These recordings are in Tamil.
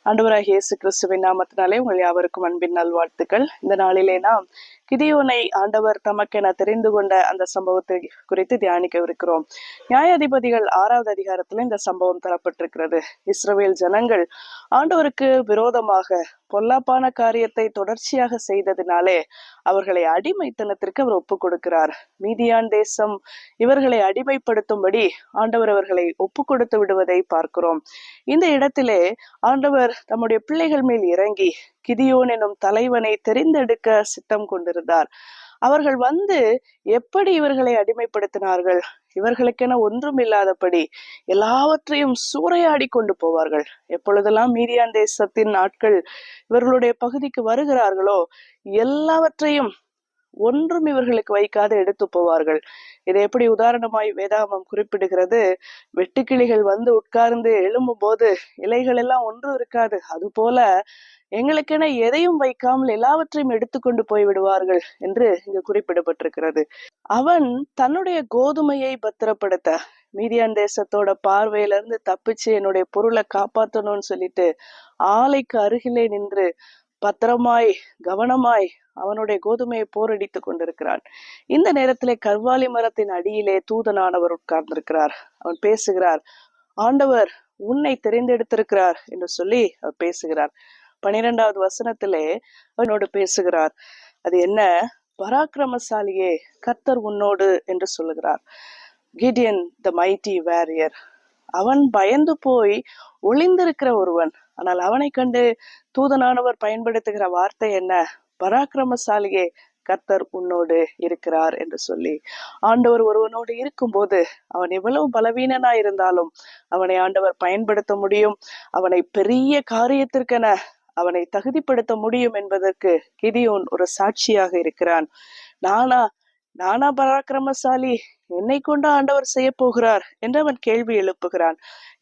ஆண்டவராகிய இயேசு கிறிஸ்துவின் நாமத்தினாலே உங்கள் யாவருக்கும் அன்பின் நல்வாழ்த்துக்கள். இந்த நாளிலே நாம் கிதியோனை ஆண்டவர் தமக்கென தெரிந்து கொண்ட அந்த சம்பவத்தை குறித்து தியானிக்கவிருக்கிறோம். நியாயாதிபதிகள் 6வது அதிகாரத்துல இந்த சம்பவம் தரப்பட்டிருக்கிறது. இஸ்ரவேல் ஜனங்கள் ஆண்டவருக்கு விரோதமாக பொல்லாப்பான காரியத்தை தொடர்ச்சியாக செய்ததினாலே அவர்களை அடிமைத்தனத்திற்கு அவர் ஒப்பு கொடுக்கிறார். மீதியான் தேசம் இவர்களை அடிமைப்படுத்தும்படி ஆண்டவர் அவர்களை ஒப்பு கொடுத்து விடுவதை பார்க்கிறோம். இந்த இடத்திலே ஆண்டவர் தம்முடைய பிள்ளைகள் மேல் இறங்கி கிதியோன் எனும் தலைவனை தெரிந்தெடுக்க சித்தம் கொண்டிருந்தார். அவர்கள் வந்து எப்படி இவர்களை அடிமைப்படுத்தினார்கள்? இவர்களுக்கென ஒன்றும் இல்லாதபடி எல்லாவற்றையும் சூறையாடி கொண்டு போவார்கள். எப்பொழுதெல்லாம் மீதியான் தேசத்தின் ஆட்கள் இவர்களுடைய பகுதிக்கு வருகிறார்களோ எல்லாவற்றையும் ஒன்றும் இவர்களுக்கு வைக்காது எடுத்து போவார்கள். இதை எப்படி உதாரணமாய் வேதாகமம் குறிப்பிடுகிறது, வெட்டுக்கிளிகள் வந்து உட்கார்ந்து எழும்பும் போது இலைகள் எல்லாம் ஒன்றும் இருக்காது, அது போல எங்களுக்கென எதையும் வைக்காமல் எல்லாவற்றையும் எடுத்துக்கொண்டு போய் விடுவார்கள் என்று இங்கு குறிப்பிடப்பட்டிருக்கிறது. அவன் தன்னுடைய கோதுமையை பத்திரப்படுத்த மீதியான் தேசத்தோட பார்வையில இருந்து தப்பிச்சு என்னுடைய பொருளை காப்பாற்றணும்னு சொல்லிட்டு ஆலைக்கு அருகிலே நின்று பத்திரமாய் கவனமாய் அவனுடைய கோதுமையை போரடித்து கொண்டிருக்கிறான். இந்த நேரத்திலே கர்வாலி மரத்தின் அடியிலே தூதனானவர் உட்கார்ந்திருக்கிறார். அவன் பேசுகிறார், ஆண்டவர் உன்னை தெரிந்தெடுத்திருக்கிறார் என்று சொல்லி அவர் பேசுகிறார். 12வது வசனத்திலே அவனோடு பேசுகிறார். அது என்ன? பராக்கிரமசாலியே, கர்த்தர் உன்னோடு என்று சொல்லுகிறார். Gideon the mighty warrior. அவன் பயந்து போய் ஒளிந்திருக்கிற ஒருவன். ஆனால் அவனை கண்டு தூதனானவர் பயன்படுத்துகிற வார்த்தை என்ன? பராக்கிரமசாலியே, கர்த்தர் உன்னோடு இருக்கிறார் என்று சொல்லி. ஆண்டவர் ஒருவனோடு இருக்கும்போது அவன் எவ்வளவு பலவீனனா இருந்தாலும் அவனை ஆண்டவர் பயன்படுத்த முடியும். அவனை பெரிய காரியத்திற்கென அவனை தகுதிப்படுத்த முடியும் என்பதற்கு கிதியோன் ஒரு சாட்சியாக இருக்கிறான். நானா பராக்கிரமசாலி? என்னை கொண்டு ஆண்டவர் செய்ய போகிறார் என்று அவன் கேள்வி எழுப்புகிறான்.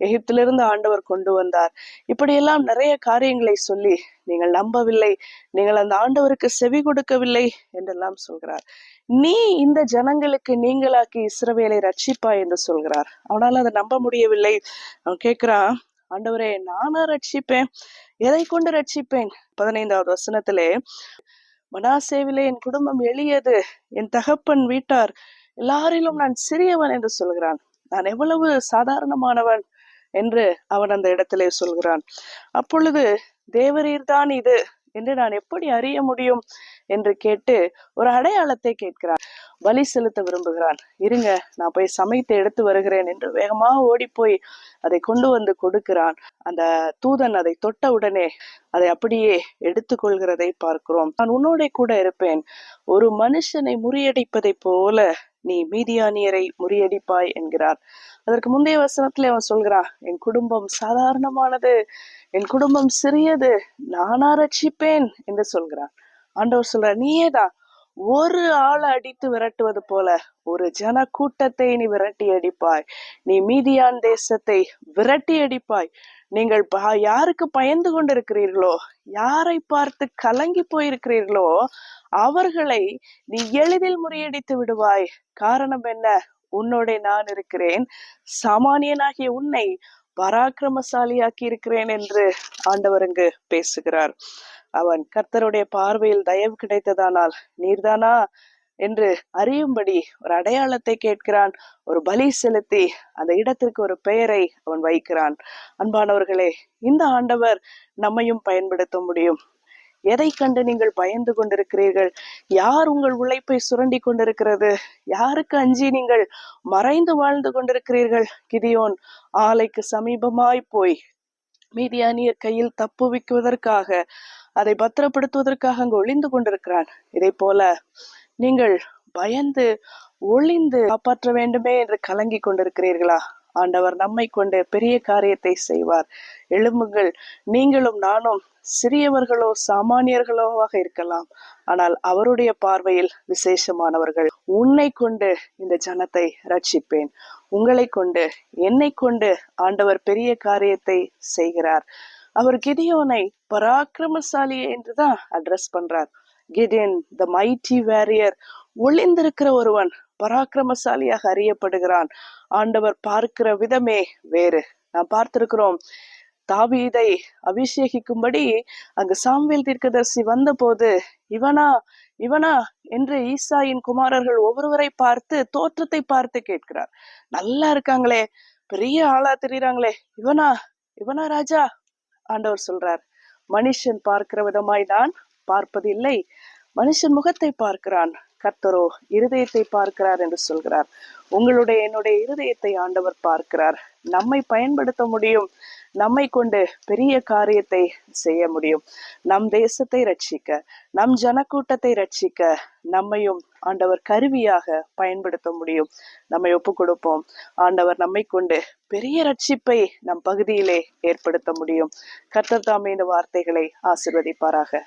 எகிப்திலிருந்து ஆண்டவர் கொண்டு வந்தார், இப்படியெல்லாம் நிறைய காரியங்களை சொல்லி நீங்கள் நம்பவில்லை, நீங்கள் அந்த ஆண்டவருக்கு செவி கொடுக்கவில்லை என்றெல்லாம் சொல்கிறார். நீ இந்த ஜனங்களுக்கு நீங்களாக்கி இஸ்ரவேலை ரட்சிப்பாய் என்று சொல்கிறார். அவனால் அதை நம்ப முடியவில்லை. அவன் கேட்கிறான், ஆண்டவரே நானா ரட்சிப்பேன்? எதை கொண்டு ரட்சிப்பேன்? 15வது வசனத்திலே, மனாசேவிலே என் குடும்பம் எளியது, என் தகப்பன் வீட்டார் எல்லாரிலும் நான் சிறியவன் என்று சொல்கிறான். நான் எவ்வளவு சாதாரணமானவன் என்று அவன் அந்த இடத்திலே சொல்கிறான். அப்பொழுது தேவரீர்தான் இது என்று நான் எப்படி அறிய முடியும் என்று கேட்டு ஒரு அடையாளத்தை கேட்கிறான். பலி செலுத்த விரும்புகிறான். இருங்க, நான் போய் சமைத்து எடுத்து வருகிறேன் என்று வேகமாக ஓடி போய் அதை கொண்டு வந்து கொடுக்கிறான். அந்த தூதன் அதை தொட்ட உடனே அதை அப்படியே எடுத்துக்கொள்கிறதை பார்க்கிறோம். நான் உன்னோட கூட இருப்பேன், ஒரு மனுஷனை முறியடிப்பதை போல நீ மீதியானியரை முறியடிப்பாய் என்கிறார். அதற்கு முந்தைய வசனத்துல அவன் சொல்கிறான், என் குடும்பம் சாதாரணமானது, என் குடும்பம் சிறியது, நானா ரட்சிப்பேன் என்று சொல்கிறான். ஆண்டவர் சொல்றார், நீயேதான் ஒரு ஆளை அடித்து விரட்டுவது போல ஒரு ஜன கூட்டத்தை நீ விரட்டி அடிப்பாய். நீ மீதியான் தேசத்தை விரட்டி அடிப்பாய். நீங்கள் யாருக்கு பயந்து கொண்டிருக்கிறீர்களோ, யாரை பார்த்து கலங்கி போயிருக்கிறீர்களோ அவர்களை நீ எளிதில் முறியடித்து விடுவாய். காரணம் என்ன? உன்னோட நான் இருக்கிறேன், சாமானியனாகிய உன்னை பராக்கிரமசாலியாக்கி இருக்கிறேன் என்று ஆண்டவர் இங்கு பேசுகிறார். அவன் கர்த்தருடைய பார்வையில் தயவு கிடைத்ததானால் நீர்தானா என்று அறியும்படி ஒரு அடையாளத்தை கேட்கிறான். ஒரு பலி செலுத்தி அந்த இடத்திற்கு ஒரு பெயரை அவன் வைக்கிறான். அன்பானவர்களே, இந்த ஆண்டவர் நம்மையும் பயன்படுத்த முடியும். எதை கண்டு நீங்கள் பயந்து கொண்டிருக்கிறீர்கள்? யார் உங்கள் உழைப்பை சுரண்டி கொண்டிருக்கிறது? யாருக்கு அஞ்சி நீங்கள் மறைந்து வாழ்ந்து கொண்டிருக்கிறீர்கள்? கிதியோன் ஆலைக்கு சமீபமாய் போய் மீதியானியர் கையில் தப்புவிக்குவதற்காக, அதை பத்திரப்படுத்துவதற்காக அங்கு ஒளிந்து கொண்டிருக்கிறான். இதை போல நீங்கள் பயந்து ஒளிந்து காப்பாற்ற வேண்டுமே என்று கலங்கி கொண்டிருக்கிறீர்களா? ஆண்டவர் நம்மை கொண்டு பெரிய காரியத்தை செய்வார். எழும்புங்கள். நீங்களும் நானும் சிறியவர்களோ சாமானியர்களோவாக இருக்கலாம், ஆனால் அவருடைய பார்வையில் விசேஷமானவர்கள். உன்னை கொண்டு இந்த ஜனத்தை ரட்சிப்பேன், உங்களை கொண்டு என்னை கொண்டு ஆண்டவர் பெரிய காரியத்தை செய்கிறார். அவர் கிதியோனை பராக்கிரமசாலியே என்றுதான் அட்ரஸ் பண்றார். கிடியன் த மைட்டி வாரியர், ஒளிந்திருக்கிற ஒருவன் பராக்கிரமசாலியாக அறியப்படுகிறான். ஆண்டவர் பார்க்கிற விதமே வேறு. நாம் பார்த்திருக்கிறோம், தாவீதை அபிஷேகிக்கும்படி அங்கு சாமுவேல் தீர்க்கதரிசி வந்த போது இவனா இவனா என்று ஈசாயின் குமாரர்கள் ஒவ்வொருவரை பார்த்து தோற்றத்தை பார்த்து கேட்கிறார். நல்லா இருக்காங்களே, பெரிய ஆளா தெரியுறாங்களே, இவனா இவனா ராஜா? ஆண்டவர் சொல்றார், மனுஷன் பார்க்கிற விதமாய் நான் பார்ப்பதில்லை, மனுஷன் முகத்தை பார்க்கிறான், கர்த்தரோ இருதயத்தை பார்க்கிறார் என்று சொல்கிறார். உங்களுடைய என்னுடைய இருதயத்தை ஆண்டவர் பார்க்கிறார். நம்மை பயன்படுத்த முடியும், நம்மை கொண்டு பெரிய காரியத்தை செய்ய முடியும். நம் தேசத்தை ரட்சிக்க, நம் ஜனக்கூட்டத்தை ரட்சிக்க நம்மையும் ஆண்டவர் கருவியாக பயன்படுத்த முடியும். நம்மை ஒப்பு கொடுப்போம். ஆண்டவர் நம்மை கொண்டு பெரிய ரட்சிப்பை நம் பகுதியிலே ஏற்படுத்த முடியும். கர்த்தர் தாமே இந்த வார்த்தைகளை ஆசீர்வதிப்பாராக.